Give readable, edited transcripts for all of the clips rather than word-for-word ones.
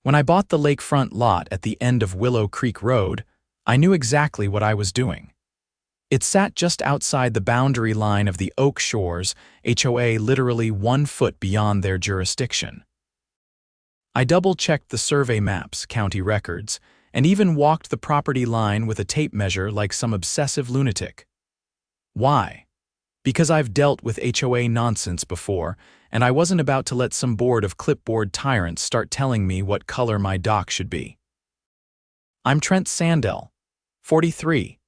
When I bought the lakefront lot at the end of Willow Creek Road, I knew exactly what I was doing. It sat just outside the boundary line of the Oak Shores HOA, literally 1 foot beyond their jurisdiction. I double-checked the survey maps, county records, and even walked the property line with a tape measure like some obsessive lunatic. Why? Because I've dealt with HOA nonsense before, and I wasn't about to let some board of clipboard tyrants start telling me what color my dock should be. I'm Trent Sandell, 43,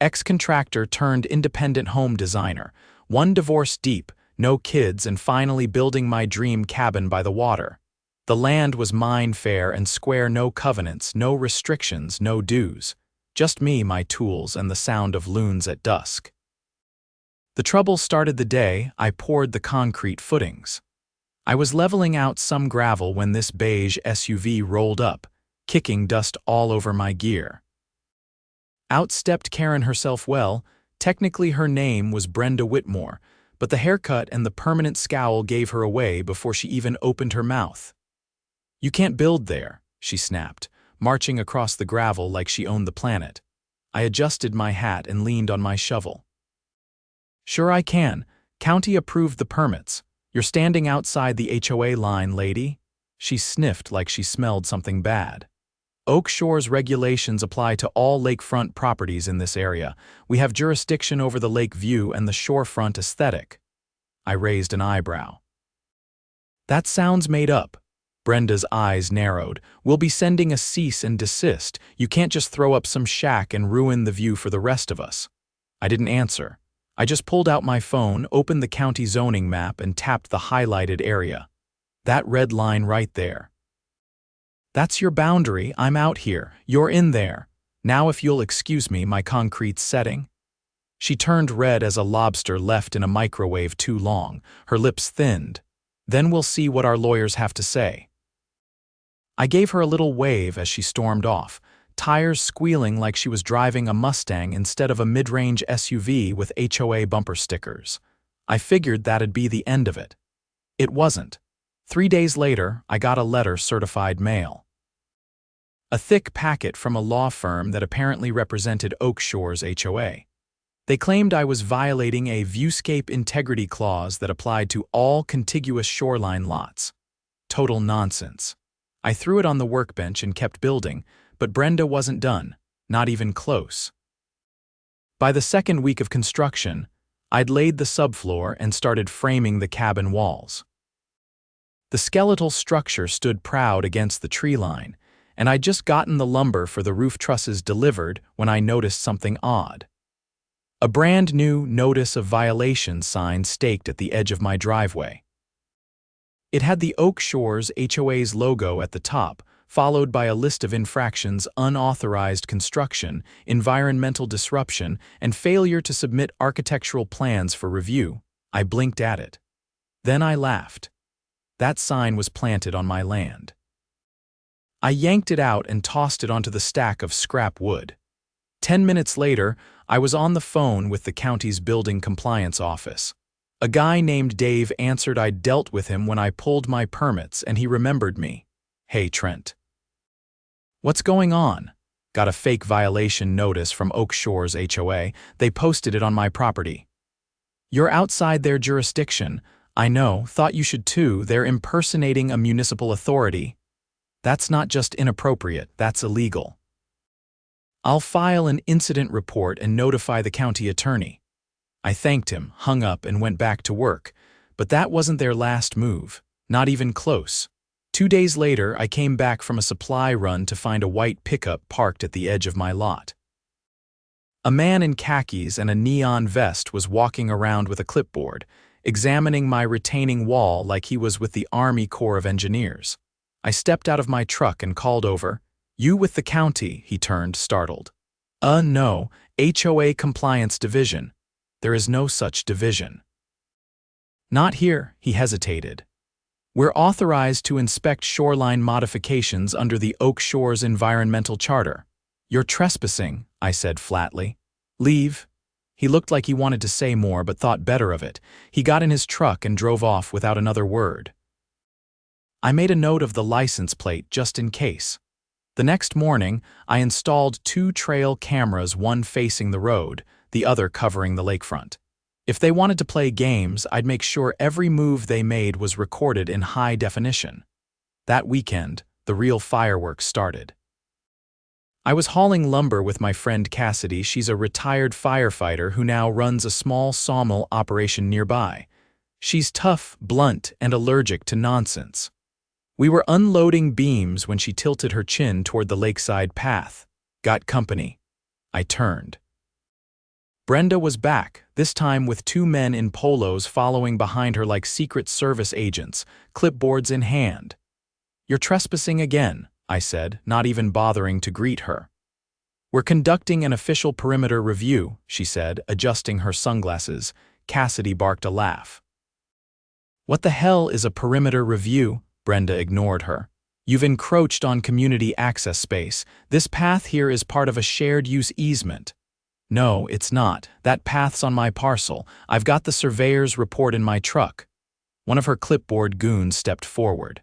ex-contractor turned independent home designer, 1 divorce deep, no kids, and finally building my dream cabin by the water. The land was mine fair and square, no covenants, no restrictions, no dues. Just me, my tools, and the sound of loons at dusk. The trouble started the day I poured the concrete footings. I was leveling out some gravel when this beige SUV rolled up, kicking dust all over my gear. Out stepped Karen herself. Well, technically her name was Brenda Whitmore, but the haircut and the permanent scowl gave her away before she even opened her mouth. "You can't build there," she snapped, marching across the gravel like she owned the planet. I adjusted my hat and leaned on my shovel. "Sure I can. County approved the permits. You're standing outside the HOA line, lady." She sniffed like she smelled something bad. "Oak Shores regulations apply to all lakefront properties in this area. We have jurisdiction over the lake view and the shorefront aesthetic." I raised an eyebrow. "That sounds made up." Brenda's eyes narrowed. "We'll be sending a cease and desist. You can't just throw up some shack and ruin the view for the rest of us." I didn't answer. I just pulled out my phone, opened the county zoning map, and tapped the highlighted area. That red line right there. "That's your boundary. I'm out here. You're in there. Now if you'll excuse me, my concrete's setting." She turned red as a lobster left in a microwave too long. Her lips thinned. "Then we'll see what our lawyers have to say." I gave her a little wave as she stormed off, tires squealing like she was driving a Mustang instead of a mid-range SUV with HOA bumper stickers. I figured that'd be the end of it. It wasn't. 3 days later, I got a letter certified mail. A thick packet from a law firm that apparently represented Oak Shores HOA. They claimed I was violating a viewscape integrity clause that applied to all contiguous shoreline lots. Total nonsense. I threw it on the workbench and kept building, but Brenda wasn't done, not even close. By the 2nd week of construction, I'd laid the subfloor and started framing the cabin walls. The skeletal structure stood proud against the tree line, and I'd just gotten the lumber for the roof trusses delivered when I noticed something odd. A brand new Notice of Violation sign staked at the edge of my driveway. It had the Oak Shores HOA's logo at the top, followed by a list of infractions: unauthorized construction, environmental disruption, and failure to submit architectural plans for review. I blinked at it. Then I laughed. That sign was planted on my land. I yanked it out and tossed it onto the stack of scrap wood. 10 minutes later, I was on the phone with the county's building compliance office. A guy named Dave answered. I'd dealt with him when I pulled my permits, and he remembered me. "Hey, Trent. What's going on?" "Got a fake violation notice from Oak Shores HOA. They posted it on my property." "You're outside their jurisdiction." "I know, thought you should too. They're impersonating a municipal authority." "That's not just inappropriate, that's illegal." "I'll file an incident report and notify the county attorney." I thanked him, hung up, and went back to work. But that wasn't their last move. Not even close. 2 days later, I came back from a supply run to find a white pickup parked at the edge of my lot. A man in khakis and a neon vest was walking around with a clipboard, examining my retaining wall like he was with the Army Corps of Engineers. I stepped out of my truck and called over. "You with the county?" He turned, startled. No, HOA Compliance Division." "There is no such division." "Not here," he hesitated. "We're authorized to inspect shoreline modifications under the Oak Shores Environmental Charter." "You're trespassing," I said flatly. "Leave." He looked like he wanted to say more but thought better of it. He got in his truck and drove off without another word. I made a note of the license plate just in case. The next morning, I installed 2 trail cameras, one facing the road, the other covering the lakefront. If they wanted to play games, I'd make sure every move they made was recorded in high definition. That weekend, the real fireworks started. I was hauling lumber with my friend Cassidy. She's a retired firefighter who now runs a small sawmill operation nearby. She's tough, blunt, and allergic to nonsense. We were unloading beams when she tilted her chin toward the lakeside path. Got company. I turned. Brenda was back, this time with 2 men in polos following behind her like Secret Service agents, clipboards in hand. "You're trespassing again," I said, not even bothering to greet her. "We're conducting an official perimeter review," she said, adjusting her sunglasses. Cassidy barked a laugh. "What the hell is a perimeter review?" Brenda ignored her. "You've encroached on community access space. This path here is part of a shared-use easement." "No, it's not. That path's on my parcel. I've got the surveyor's report in my truck." One of her clipboard goons stepped forward.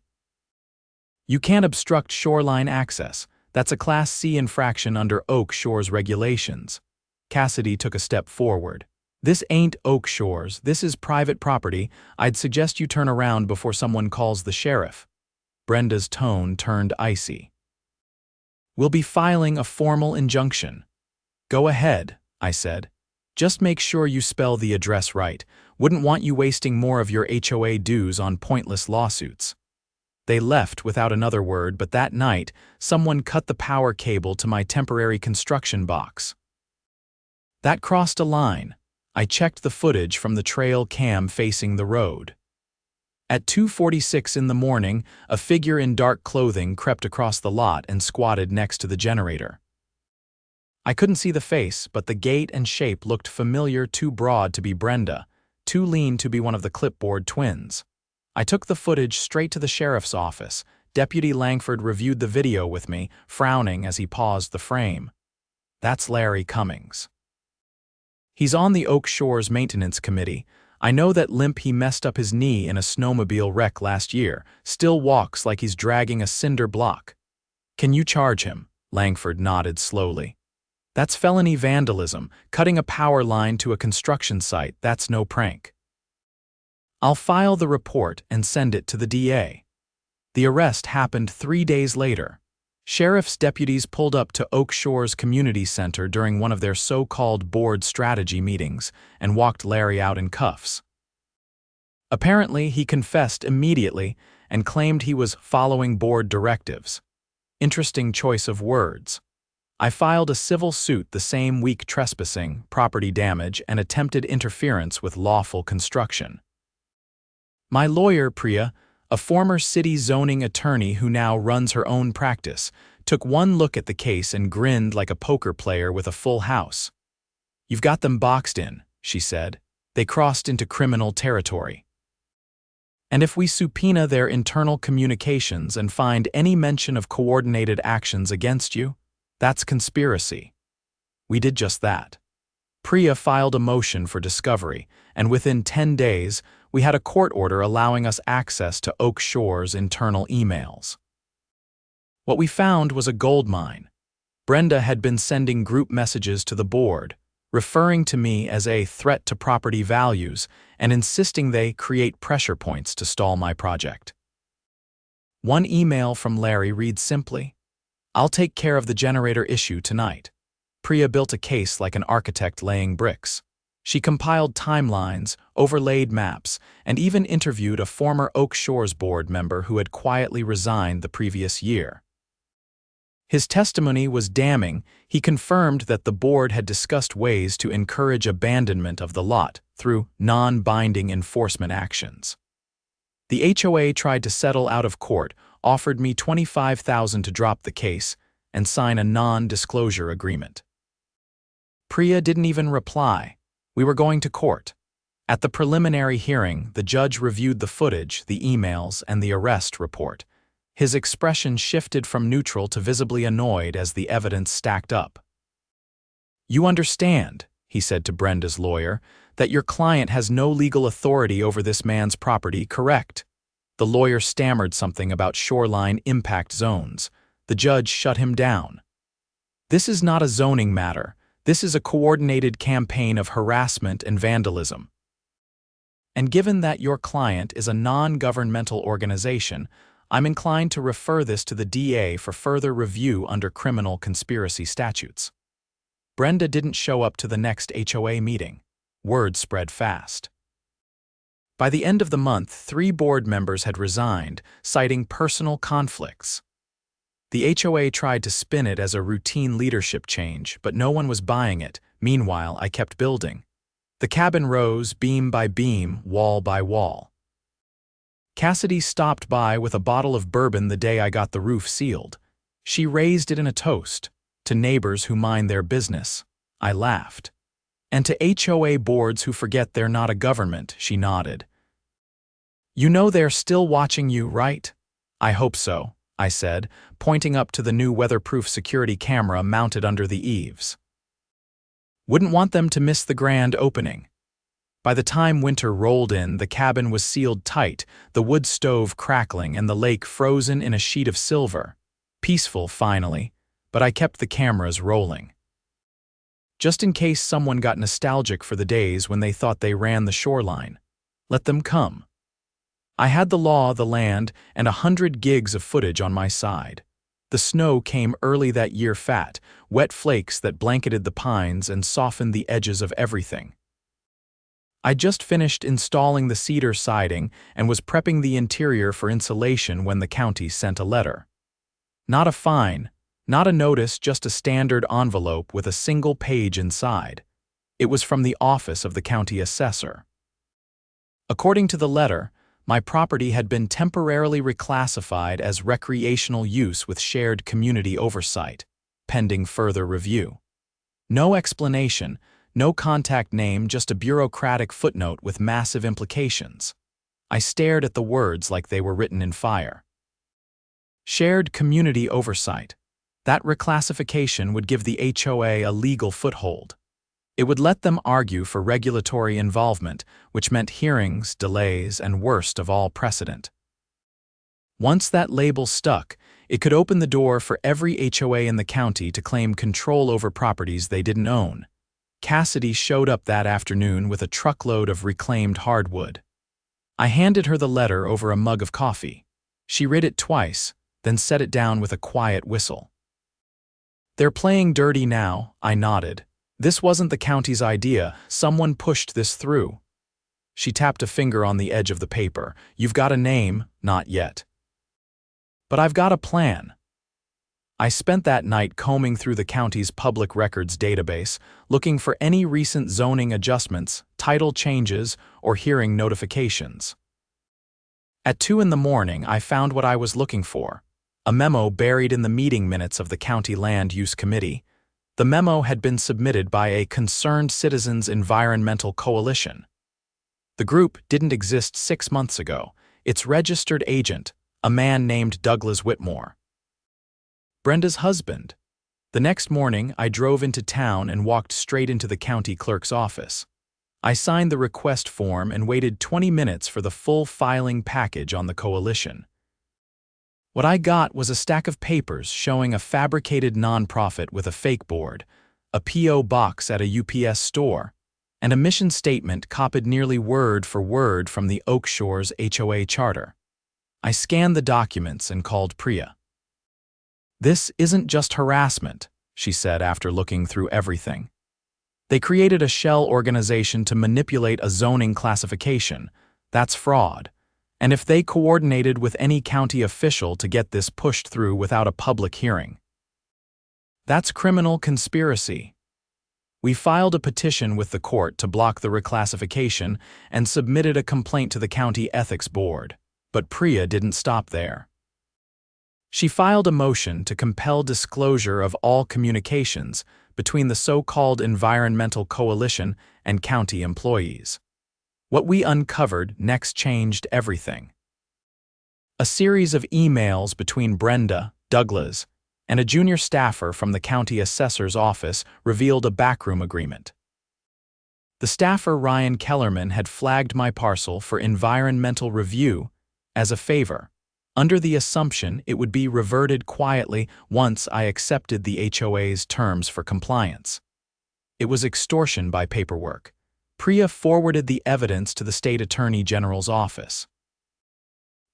"You can't obstruct shoreline access. That's a Class C infraction under Oak Shores regulations." Cassidy took a step forward. "This ain't Oak Shores. This is private property. I'd suggest you turn around before someone calls the sheriff." Brenda's tone turned icy. "We'll be filing a formal injunction." "Go ahead," I said. "Just make sure you spell the address right. Wouldn't want you wasting more of your HOA dues on pointless lawsuits." They left without another word, but that night, someone cut the power cable to my temporary construction box. That crossed a line. I checked the footage from the trail cam facing the road. At 2:46 in the morning, a figure in dark clothing crept across the lot and squatted next to the generator. I couldn't see the face, but the gait and shape looked familiar, too broad to be Brenda, too lean to be one of the clipboard twins. I took the footage straight to the sheriff's office. Deputy Langford reviewed the video with me, frowning as he paused the frame. "That's Larry Cummings. He's on the Oak Shores Maintenance Committee. I know that limp he messed up his knee in a snowmobile wreck last year, still walks like he's dragging a cinder block." "Can you charge him?" Langford nodded slowly. "That's felony vandalism. Cutting a power line to a construction site, that's no prank." "I'll file the report and send it to the DA." The arrest happened 3 days later. Sheriff's deputies pulled up to Oak Shores Community Center during one of their so-called board strategy meetings and walked Larry out in cuffs. Apparently, he confessed immediately and claimed he was following board directives. Interesting choice of words. I filed a civil suit the same week, trespassing, property damage, and attempted interference with lawful construction. My lawyer, Priya, a former city zoning attorney who now runs her own practice, took one look at the case and grinned like a poker player with a full house. "You've got them boxed in," she said. "They crossed into criminal territory. And if we subpoena their internal communications and find any mention of coordinated actions against you, that's conspiracy." We did just that. Priya filed a motion for discovery, and within 10 days, we had a court order allowing us access to Oak Shores' internal emails. What we found was a goldmine. Brenda had been sending group messages to the board, referring to me as a threat to property values and insisting they create pressure points to stall my project. One email from Larry reads simply, "I'll take care of the generator issue tonight." Priya built a case like an architect laying bricks. She compiled timelines, overlaid maps, and even interviewed a former Oak Shores board member who had quietly resigned the previous year. His testimony was damning. He confirmed that the board had discussed ways to encourage abandonment of the lot through non-binding enforcement actions. The HOA tried to settle out of court, offered me $25,000 to drop the case, and sign a non-disclosure agreement. Priya didn't even reply. We were going to court. At the preliminary hearing, the judge reviewed the footage, the emails, and the arrest report. His expression shifted from neutral to visibly annoyed as the evidence stacked up. "You understand," he said to Brenda's lawyer, "that your client has no legal authority over this man's property, correct?" The lawyer stammered something about shoreline impact zones. The judge shut him down. This is not a zoning matter. This is a coordinated campaign of harassment and vandalism. And given that your client is a non-governmental organization, I'm inclined to refer this to the DA for further review under criminal conspiracy statutes. Brenda didn't show up to the next HOA meeting. Word spread fast. By the end of the month, 3 board members had resigned, citing personal conflicts. The HOA tried to spin it as a routine leadership change, but no one was buying it. Meanwhile, I kept building. The cabin rose beam by beam, wall by wall. Cassidy stopped by with a bottle of bourbon the day I got the roof sealed. She raised it in a toast. To neighbors who mind their business, I laughed. And to HOA boards who forget they're not a government, she nodded. You know they're still watching you, right? I hope so, I said, pointing up to the new weatherproof security camera mounted under the eaves. Wouldn't want them to miss the grand opening. By the time winter rolled in, the cabin was sealed tight, the wood stove crackling and the lake frozen in a sheet of silver. Peaceful, finally, but I kept the cameras rolling. Just in case someone got nostalgic for the days when they thought they ran the shoreline. Let them come. I had the law, the land, and 100 gigs of footage on my side. The snow came early that year fat, wet flakes that blanketed the pines and softened the edges of everything. I just finished installing the cedar siding and was prepping the interior for insulation when the county sent a letter. Not a fine, not a notice, just a standard envelope with a single page inside. It was from the office of the county assessor. According to the letter, my property had been temporarily reclassified as recreational use with shared community oversight, pending further review. No explanation, no contact name, just a bureaucratic footnote with massive implications. I stared at the words like they were written in fire. Shared community oversight. That reclassification would give the HOA a legal foothold. It would let them argue for regulatory involvement, which meant hearings, delays, and worst of all, precedent. Once that label stuck, it could open the door for every HOA in the county to claim control over properties they didn't own. Cassidy showed up that afternoon with a truckload of reclaimed hardwood. I handed her the letter over a mug of coffee. She read it twice, then set it down with a quiet whistle. They're playing dirty now, I nodded. This wasn't the county's idea. Someone pushed this through. She tapped a finger on the edge of the paper. You've got a name, not yet. But I've got a plan. I spent that night combing through the county's public records database, looking for any recent zoning adjustments, title changes, or hearing notifications. At 2 in the morning, I found what I was looking for. A memo buried in the meeting minutes of the County Land Use Committee. The memo had been submitted by a Concerned Citizens Environmental Coalition. The group didn't exist 6 months ago. Its registered agent, a man named Douglas Whitmore. Brenda's husband. The next morning, I drove into town and walked straight into the county clerk's office. I signed the request form and waited 20 minutes for the full filing package on the coalition. What I got was a stack of papers showing a fabricated nonprofit with a fake board, a P.O. box at a UPS store, and a mission statement copied nearly word for word from the Oak Shores HOA charter. I scanned the documents and called Priya. This isn't just harassment, she said after looking through everything. They created a shell organization to manipulate a zoning classification. That's fraud. And if they coordinated with any county official to get this pushed through without a public hearing, that's criminal conspiracy. We filed a petition with the court to block the reclassification and submitted a complaint to the county ethics board. But Priya didn't stop there. She filed a motion to compel disclosure of all communications between the so-called Environmental Coalition and county employees. What we uncovered next changed everything. A series of emails between Brenda, Douglas, and a junior staffer from the county assessor's office revealed a backroom agreement. The staffer, Ryan Kellerman, had flagged my parcel for environmental review as a favor, under the assumption it would be reverted quietly once I accepted the HOA's terms for compliance. It was extortion by paperwork. Priya forwarded the evidence to the state attorney general's office.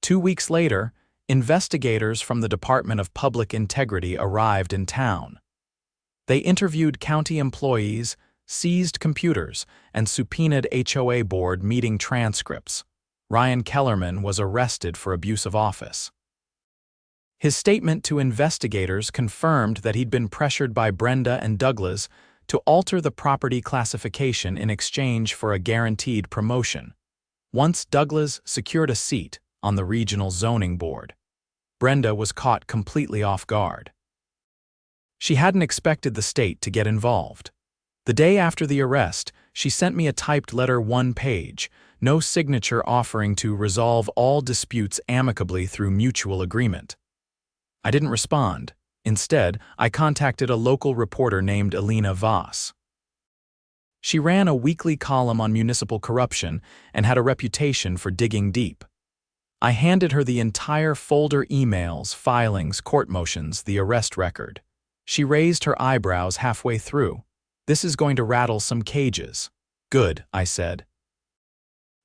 2 weeks later, investigators from the Department of Public Integrity arrived in town. They interviewed county employees, seized computers, and subpoenaed HOA board meeting transcripts. Ryan Kellerman was arrested for abuse of office. His statement to investigators confirmed that he'd been pressured by Brenda and Douglas to alter the property classification in exchange for a guaranteed promotion. Once Douglas secured a seat on the regional zoning board, Brenda was caught completely off guard. She hadn't expected the state to get involved. The day after the arrest, she sent me a typed letter 1 page, no signature, offering to resolve all disputes amicably through mutual agreement. I didn't respond. Instead, I contacted a local reporter named Alina Voss. She ran a weekly column on municipal corruption and had a reputation for digging deep. I handed her the entire folder: emails, filings, court motions, the arrest record. She raised her eyebrows halfway through. "This is going to rattle some cages." "Good," I said.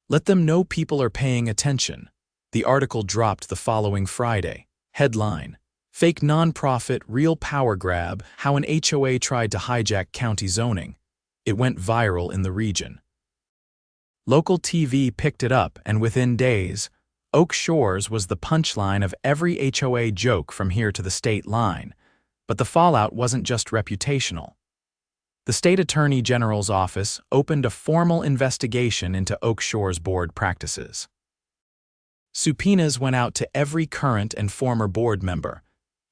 "Let them know people are paying attention." The article dropped the following Friday. Headline: Fake Nonprofit Real Power Grab, How an HOA Tried to Hijack County Zoning. It went viral in the region. Local TV picked it up, and within days, Oak Shores was the punchline of every HOA joke from here to the state line. But the fallout wasn't just reputational. The state attorney general's office opened a formal investigation into Oak Shores board practices. Subpoenas went out to every current and former board member.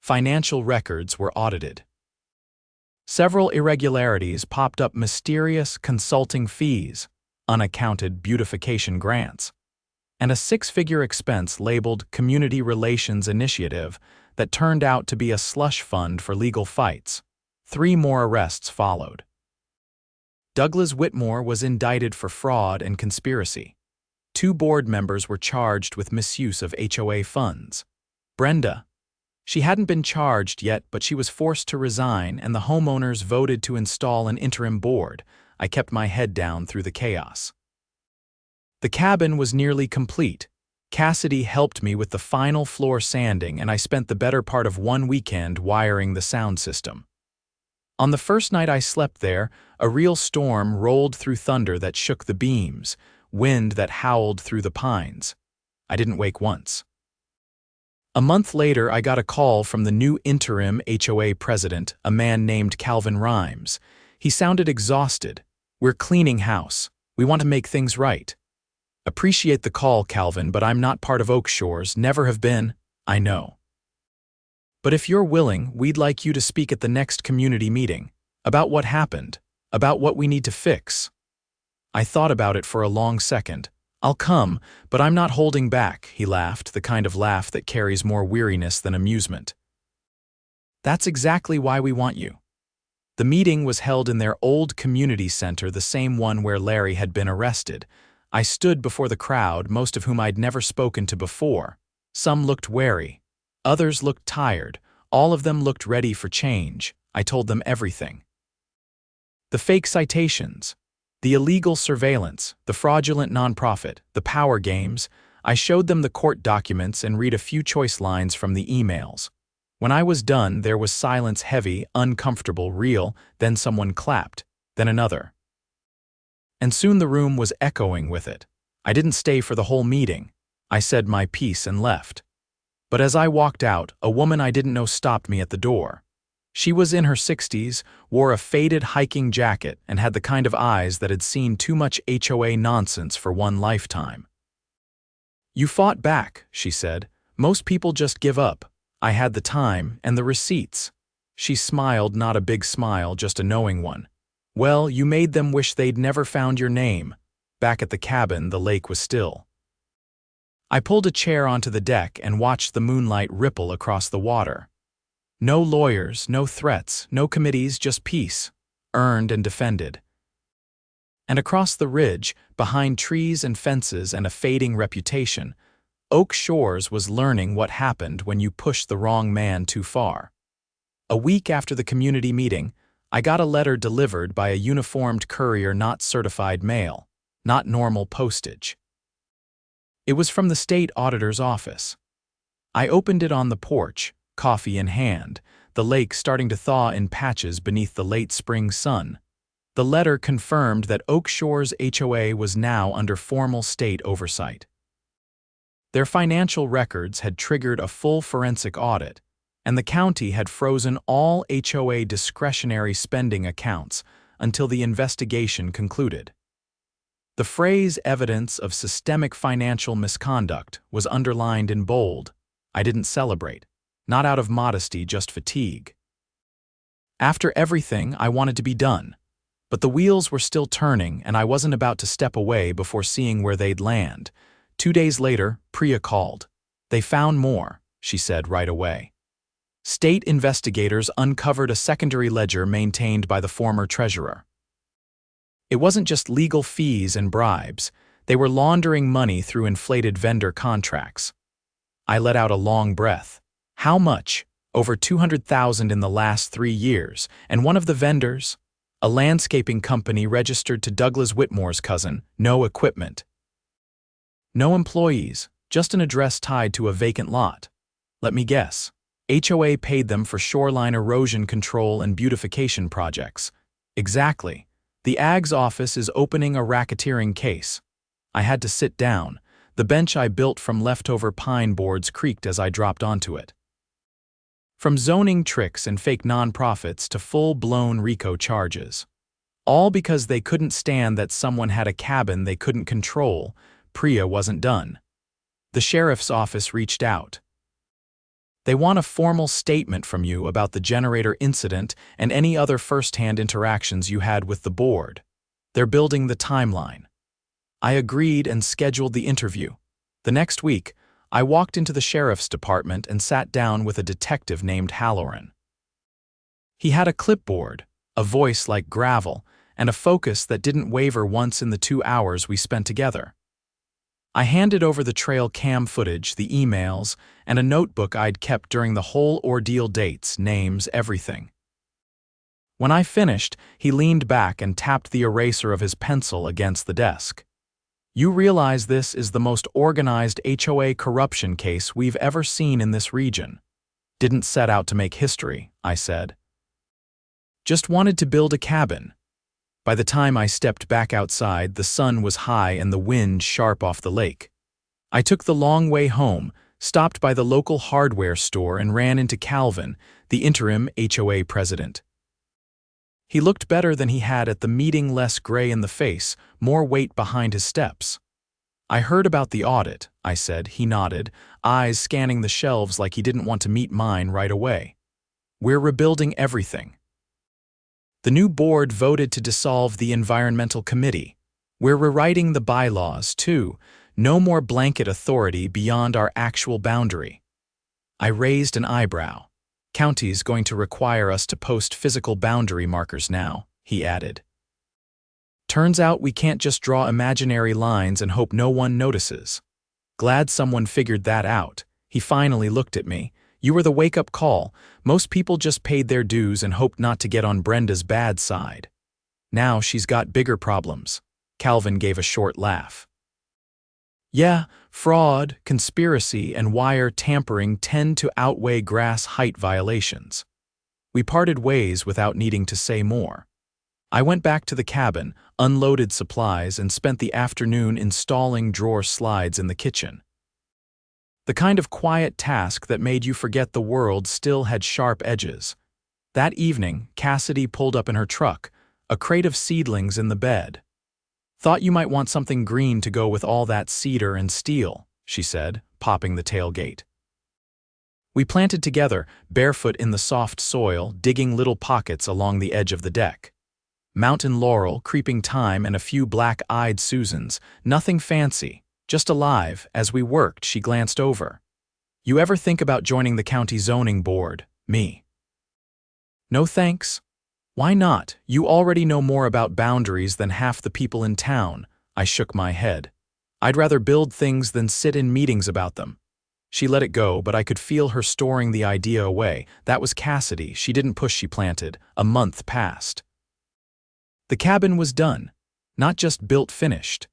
Financial records were audited. Several irregularities popped up: mysterious consulting fees, unaccounted beautification grants, and a 6-figure expense labeled Community Relations Initiative that turned out to be a slush fund for legal fights. 3 more arrests followed. Douglas Whitmore was indicted for fraud and conspiracy. 2 board members were charged with misuse of HOA funds. Brenda, she hadn't been charged yet, but she was forced to resign, and the homeowners voted to install an interim board. I kept my head down through the chaos. The cabin was nearly complete. Cassidy helped me with the final floor sanding, and I spent the better part of 1 weekend wiring the sound system. On the first night I slept there, a real storm rolled through, thunder that shook the beams, wind that howled through the pines. I didn't wake once. A month later, I got a call from the new interim HOA president, a man named Calvin Rhymes. He sounded exhausted. "We're cleaning house. We want to make things right." "Appreciate the call, Calvin, but I'm not part of Oak Shores, never have been." "I know. But if you're willing, we'd like you to speak at the next community meeting. About what happened. About what we need to fix." I thought about it for a long second. "I'll come, but I'm not holding back," he laughed, the kind of laugh that carries more weariness than amusement. "That's exactly why we want you." The meeting was held in their old community center, the same one where Larry had been arrested. I stood before the crowd, most of whom I'd never spoken to before. Some looked wary. Others looked tired. All of them looked ready for change. I told them everything. The fake citations, the illegal surveillance, the fraudulent nonprofit, the power games. I showed them the court documents and read a few choice lines from the emails. When I was done, there was silence, heavy, uncomfortable, real. Then someone clapped, then another. And soon the room was echoing with it. I didn't stay for the whole meeting. I said my piece and left. But as I walked out, a woman I didn't know stopped me at the door. She was in her 60s, wore a faded hiking jacket, and had the kind of eyes that had seen too much HOA nonsense for one lifetime. "You fought back," she said. "Most people just give up. I had the time and the receipts." She smiled, not a big smile, just a knowing one. "Well, you made them wish they'd never found your name." Back at the cabin, the lake was still. I pulled a chair onto the deck and watched the moonlight ripple across the water. No lawyers, no threats, no committees, just peace, earned and defended. And across the ridge, behind trees and fences and a fading reputation, Oak Shores was learning what happened when you push the wrong man too far. A week after the community meeting, I got a letter delivered by a uniformed courier, not certified mail, not normal postage. It was from the state auditor's office. I opened it on the porch, coffee in hand, the lake starting to thaw in patches beneath the late spring sun. The letter confirmed that Oak Shores HOA was now under formal state oversight. Their financial records had triggered a full forensic audit, and the county had frozen all HOA discretionary spending accounts until the investigation concluded. The phrase "evidence of systemic financial misconduct" was underlined in bold. I didn't celebrate, not out of modesty, just fatigue. After everything, I wanted to be done, but the wheels were still turning, and I wasn't about to step away before seeing where they'd land. 2 days later, Priya called. They found more, she said right away. State investigators uncovered a secondary ledger maintained by the former treasurer. It wasn't just legal fees and bribes. They were laundering money through inflated vendor contracts. I let out a long breath. How much? Over $200,000 in the last 3 years, and one of the vendors? A landscaping company registered to Douglas Whitmore's cousin, no equipment. No employees, just an address tied to a vacant lot. Let me guess. HOA paid them for shoreline erosion control and beautification projects. Exactly. The AG's office is opening a racketeering case. I had to sit down. The bench I built from leftover pine boards creaked as I dropped onto it. From zoning tricks and fake nonprofits to full-blown RICO charges. All because they couldn't stand that someone had a cabin they couldn't control. Priya wasn't done. The sheriff's office reached out. They want a formal statement from you about the generator incident and any other first-hand interactions you had with the board. They're building the timeline. I agreed and scheduled the interview. The next week, I walked into the sheriff's department and sat down with a detective named Halloran. He had a clipboard, a voice like gravel, and a focus that didn't waver once in the 2 hours we spent together. I handed over the trail cam footage, the emails, and a notebook I'd kept during the whole ordeal, dates, names, everything. When I finished, he leaned back and tapped the eraser of his pencil against the desk. You realize this is the most organized HOA corruption case we've ever seen in this region. Didn't set out to make history, I said. Just wanted to build a cabin. By the time I stepped back outside, the sun was high and the wind sharp off the lake. I took the long way home, stopped by the local hardware store, and ran into Calvin, the interim HOA president. He looked better than he had at the meeting, less gray in the face, more weight behind his steps. I heard about the audit, I said. He nodded, eyes scanning the shelves like he didn't want to meet mine right away. We're rebuilding everything. The new board voted to dissolve the environmental committee. We're rewriting the bylaws, too. No more blanket authority beyond our actual boundary. I raised an eyebrow. County's going to require us to post physical boundary markers now, he added. Turns out we can't just draw imaginary lines and hope no one notices. Glad someone figured that out. He finally looked at me. You were the wake-up call. Most people just paid their dues and hoped not to get on Brenda's bad side. Now she's got bigger problems. Calvin gave a short laugh. Yeah, fraud, conspiracy, and wire tampering tend to outweigh grass height violations. We parted ways without needing to say more. I went back to the cabin, unloaded supplies, and spent the afternoon installing drawer slides in the kitchen. The kind of quiet task that made you forget the world still had sharp edges. That evening, Cassidy pulled up in her truck, a crate of seedlings in the bed. Thought you might want something green to go with all that cedar and steel, she said, popping the tailgate. We planted together, barefoot in the soft soil, digging little pockets along the edge of the deck. Mountain laurel, creeping thyme, and a few black-eyed Susans, nothing fancy. Just alive. As we worked, she glanced over. You ever think about joining the county zoning board? Me. No thanks. Why not? You already know more about boundaries than half the people in town. I shook my head. I'd rather build things than sit in meetings about them. She let it go, but I could feel her storing the idea away. That was Cassidy. She didn't push, she planted. A month passed. The cabin was done. Not just built, finished.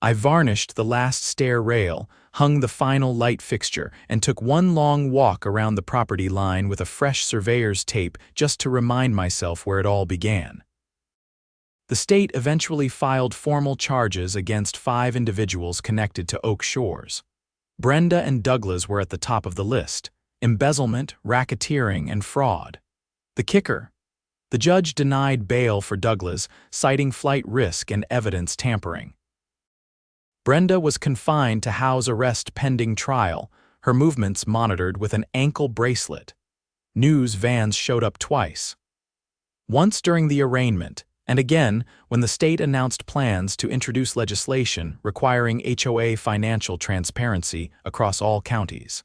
I varnished the last stair rail, hung the final light fixture, and took one long walk around the property line with a fresh surveyor's tape just to remind myself where it all began. The state eventually filed formal charges against 5 individuals connected to Oak Shores. Brenda and Douglas were at the top of the list: embezzlement, racketeering, and fraud. The kicker: the judge denied bail for Douglas, citing flight risk and evidence tampering. Brenda was confined to house arrest pending trial, her movements monitored with an ankle bracelet. News vans showed up twice. Once during the arraignment, and again when the state announced plans to introduce legislation requiring HOA financial transparency across all counties.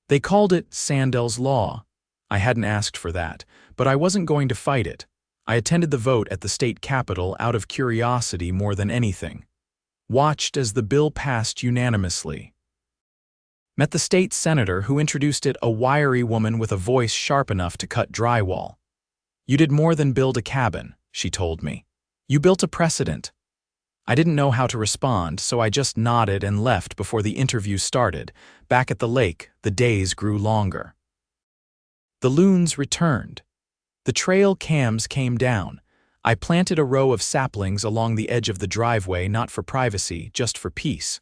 They called it Sandell's Law. I hadn't asked for that, but I wasn't going to fight it. I attended the vote at the state capitol out of curiosity more than anything. Watched as the bill passed unanimously. Met the state senator who introduced it, a wiry woman with a voice sharp enough to cut drywall. "You did more than build a cabin," she told me. "You built a precedent." I didn't know how to respond, so I just nodded and left before the interview started. Back at the lake, the days grew longer. The loons returned. The trail cams came down. I planted a row of saplings along the edge of the driveway, not for privacy, just for peace.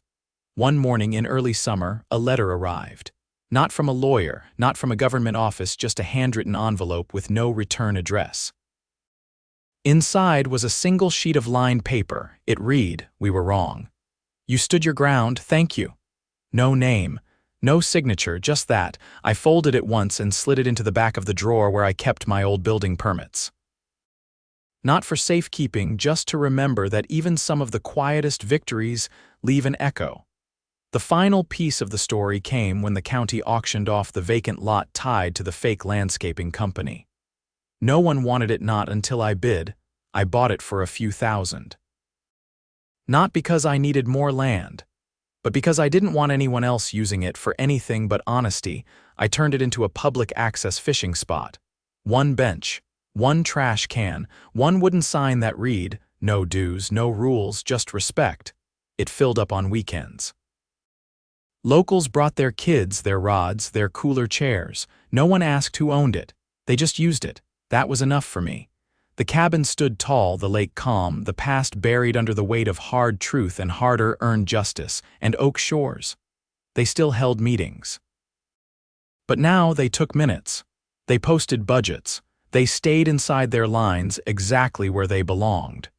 One morning in early summer, a letter arrived. Not from a lawyer, not from a government office, just a handwritten envelope with no return address. Inside was a single sheet of lined paper. It read, "We were wrong. You stood your ground, thank you." No name, no signature, just that. I folded it once and slid it into the back of the drawer where I kept my old building permits. Not for safekeeping, just to remember that even some of the quietest victories leave an echo. The final piece of the story came when the county auctioned off the vacant lot tied to the fake landscaping company. No one wanted it, not until I bid. I bought it for a few thousand. Not because I needed more land, but because I didn't want anyone else using it for anything but honesty. I turned it into a public access fishing spot. One bench, one trash can, one wooden sign that read, "No dues, no rules, just respect." It filled up on weekends. Locals brought their kids, their rods, their cooler chairs. No one asked who owned it. They just used it. That was enough for me. The cabin stood tall, the lake calm, the past buried under the weight of hard truth and harder-earned justice, and Oak Shores. They still held meetings. But now they took minutes. They posted budgets. They stayed inside their lines, exactly where they belonged.